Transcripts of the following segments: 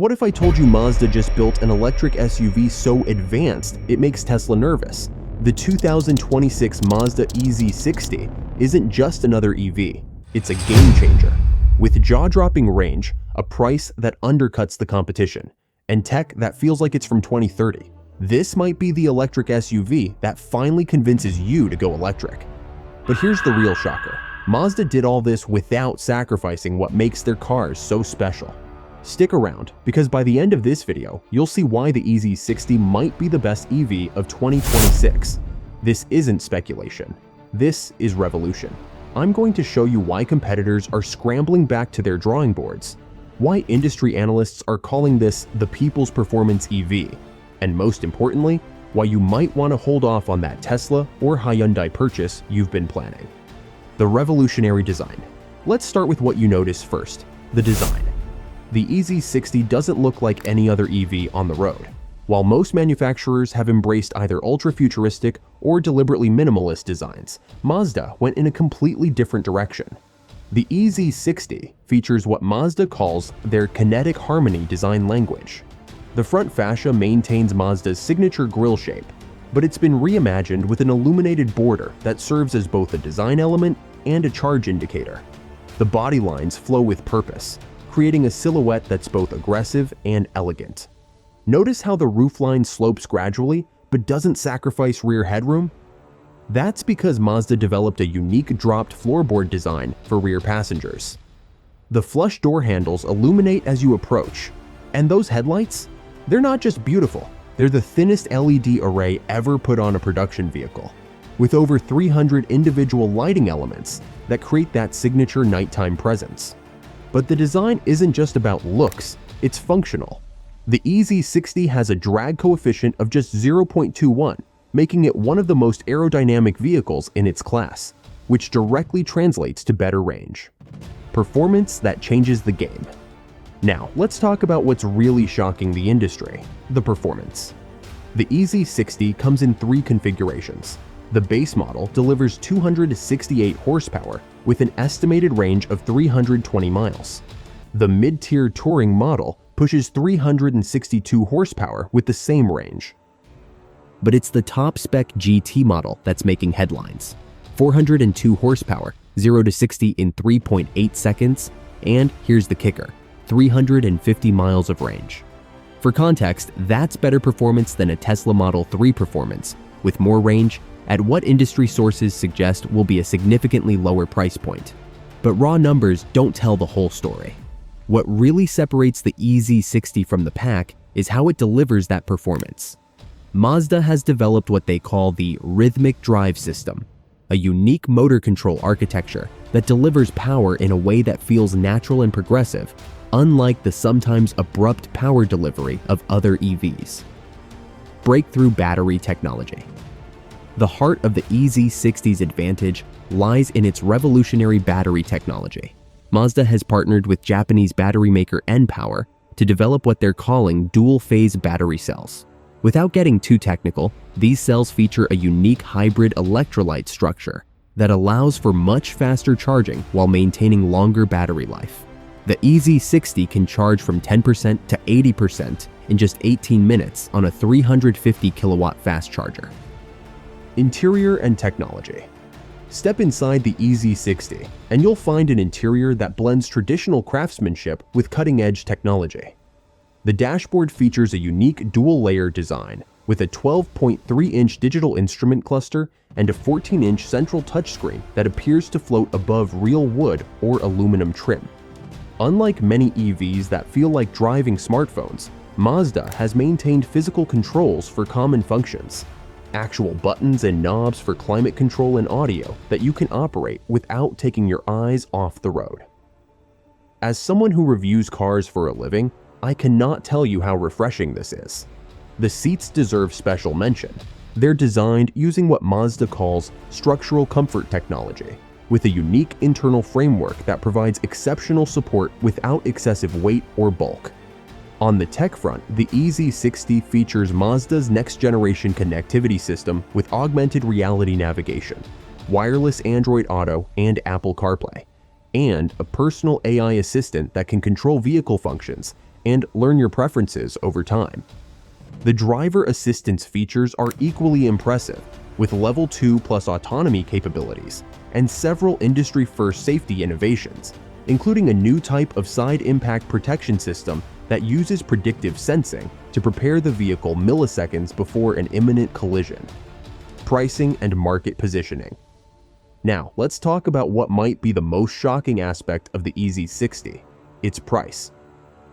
What if I told you Mazda just built an electric SUV so advanced it makes Tesla nervous? The 2026 Mazda EZ60 isn't just another EV, it's a game changer. With jaw-dropping range, a price that undercuts the competition, and tech that feels like it's from 2030, this might be the electric SUV that finally convinces you to go electric. But here's the real shocker. Mazda did all this without sacrificing what makes their cars so special. Stick around, because by the end of this video, you'll see why the EZ60 might be the best EV of 2026. This isn't speculation. This is revolution. I'm going to show you why competitors are scrambling back to their drawing boards, why industry analysts are calling this the people's performance EV, and most importantly, why you might want to hold off on that Tesla or Hyundai purchase you've been planning. The revolutionary design. Let's start with what you notice first, the design. The EZ60 doesn't look like any other EV on the road. While most manufacturers have embraced either ultra-futuristic or deliberately minimalist designs, Mazda went in a completely different direction. The EZ60 features what Mazda calls their kinetic harmony design language. The front fascia maintains Mazda's signature grille shape, but it's been reimagined with an illuminated border that serves as both a design element and a charge indicator. The body lines flow with purpose, creating a silhouette that's both aggressive and elegant. Notice how the roofline slopes gradually, but doesn't sacrifice rear headroom? That's because Mazda developed a unique dropped floorboard design for rear passengers. The flush door handles illuminate as you approach, and those headlights? They're not just beautiful, they're the thinnest LED array ever put on a production vehicle, with over 300 individual lighting elements that create that signature nighttime presence. But the design isn't just about looks, it's functional. The EZ60 has a drag coefficient of just 0.21, making it one of the most aerodynamic vehicles in its class, which directly translates to better range. Performance that changes the game. Now, let's talk about what's really shocking the industry, the performance. The EZ60 comes in 3 configurations. The base model delivers 268 horsepower with an estimated range of 320 miles. The mid-tier touring model pushes 362 horsepower with the same range. But it's the top-spec GT model that's making headlines. 402 horsepower, 0 to 60 in 3.8 seconds, and here's the kicker, 350 miles of range. For context, that's better performance than a Tesla Model 3 performance, with more range at what industry sources suggest will be a significantly lower price point. But raw numbers don't tell the whole story. What really separates the EZ60 from the pack is how it delivers that performance. Mazda has developed what they call the rhythmic drive system, a unique motor control architecture that delivers power in a way that feels natural and progressive, unlike the sometimes abrupt power delivery of other EVs. Breakthrough battery technology. The heart of the EZ60's advantage lies in its revolutionary battery technology. Mazda has partnered with Japanese battery maker N-Power to develop what they're calling dual-phase battery cells. Without getting too technical, these cells feature a unique hybrid electrolyte structure that allows for much faster charging while maintaining longer battery life. The EZ60 can charge from 10% to 80% in just 18 minutes on a 350 kilowatt fast charger. Interior and technology. Step inside the EZ60 and you'll find an interior that blends traditional craftsmanship with cutting-edge technology. The dashboard features a unique dual-layer design with a 12.3-inch digital instrument cluster and a 14-inch central touchscreen that appears to float above real wood or aluminum trim. Unlike many EVs that feel like driving smartphones, Mazda has maintained physical controls for common functions. Actual buttons and knobs for climate control and audio that you can operate without taking your eyes off the road. As someone who reviews cars for a living, I cannot tell you how refreshing this is. The seats deserve special mention. They're designed using what Mazda calls structural comfort technology, with a unique internal framework that provides exceptional support without excessive weight or bulk. On the tech front, the EZ60 features Mazda's next-generation connectivity system with augmented reality navigation, wireless Android Auto and Apple CarPlay, and a personal AI assistant that can control vehicle functions and learn your preferences over time. The driver assistance features are equally impressive, with Level 2 plus autonomy capabilities and several industry-first safety innovations, including a new type of side impact protection system that uses predictive sensing to prepare the vehicle milliseconds before an imminent collision. Pricing and market positioning. Now, let's talk about what might be the most shocking aspect of the EZ60, its price.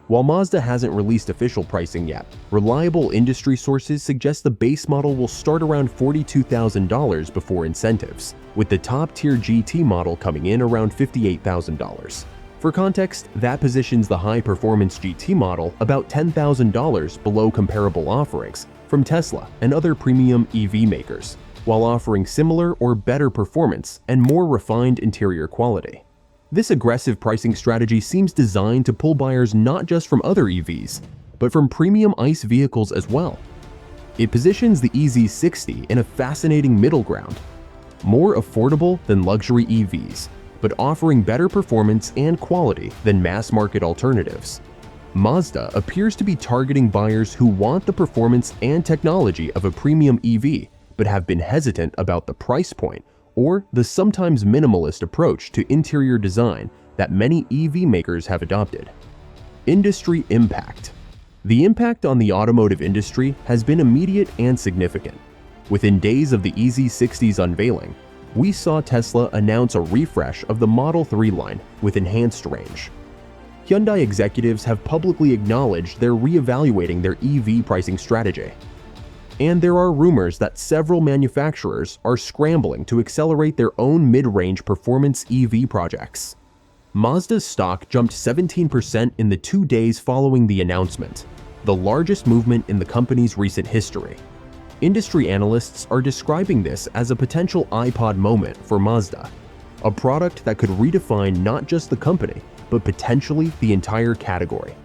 While Mazda hasn't released official pricing yet, reliable industry sources suggest the base model will start around $42,000 before incentives, with the top-tier GT model coming in around $58,000. For context, that positions the high-performance GT model about $10,000 below comparable offerings from Tesla and other premium EV makers, while offering similar or better performance and more refined interior quality. This aggressive pricing strategy seems designed to pull buyers not just from other EVs, but from premium ICE vehicles as well. It positions the EZ60 in a fascinating middle ground, more affordable than luxury EVs, but offering better performance and quality than mass-market alternatives. Mazda appears to be targeting buyers who want the performance and technology of a premium EV, but have been hesitant about the price point or the sometimes minimalist approach to interior design that many EV makers have adopted. Industry impact. The impact on the automotive industry has been immediate and significant. Within days of the EZ60's unveiling, we saw Tesla announce a refresh of the Model 3 line with enhanced range. Hyundai executives have publicly acknowledged they're reevaluating their EV pricing strategy. And there are rumors that several manufacturers are scrambling to accelerate their own mid-range performance EV projects. Mazda's stock jumped 17% in the 2 days following the announcement, the largest movement in the company's recent history. Industry analysts are describing this as a potential iPod moment for Mazda, a product that could redefine not just the company, but potentially the entire category.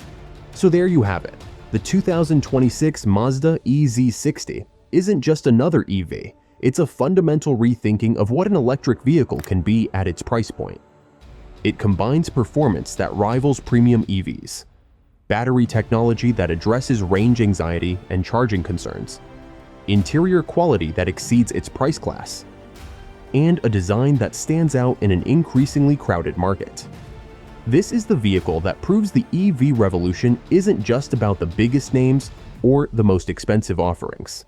So there you have it. The 2026 Mazda EZ60 isn't just another EV, it's a fundamental rethinking of what an electric vehicle can be at its price point. It combines performance that rivals premium EVs, battery technology that addresses range anxiety and charging concerns, interior quality that exceeds its price class, and a design that stands out in an increasingly crowded market. This is the vehicle that proves the EV revolution isn't just about the biggest names or the most expensive offerings.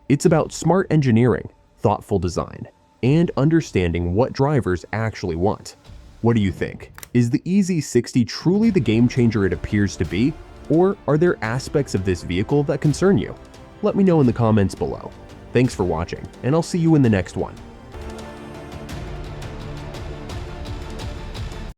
It's about smart engineering, thoughtful design, and understanding what drivers actually want. What do you think? Is the EZ60 truly the game changer it appears to be, or are there aspects of this vehicle that concern you? Let me know in the comments below. Thanks for watching, and I'll see you in the next one.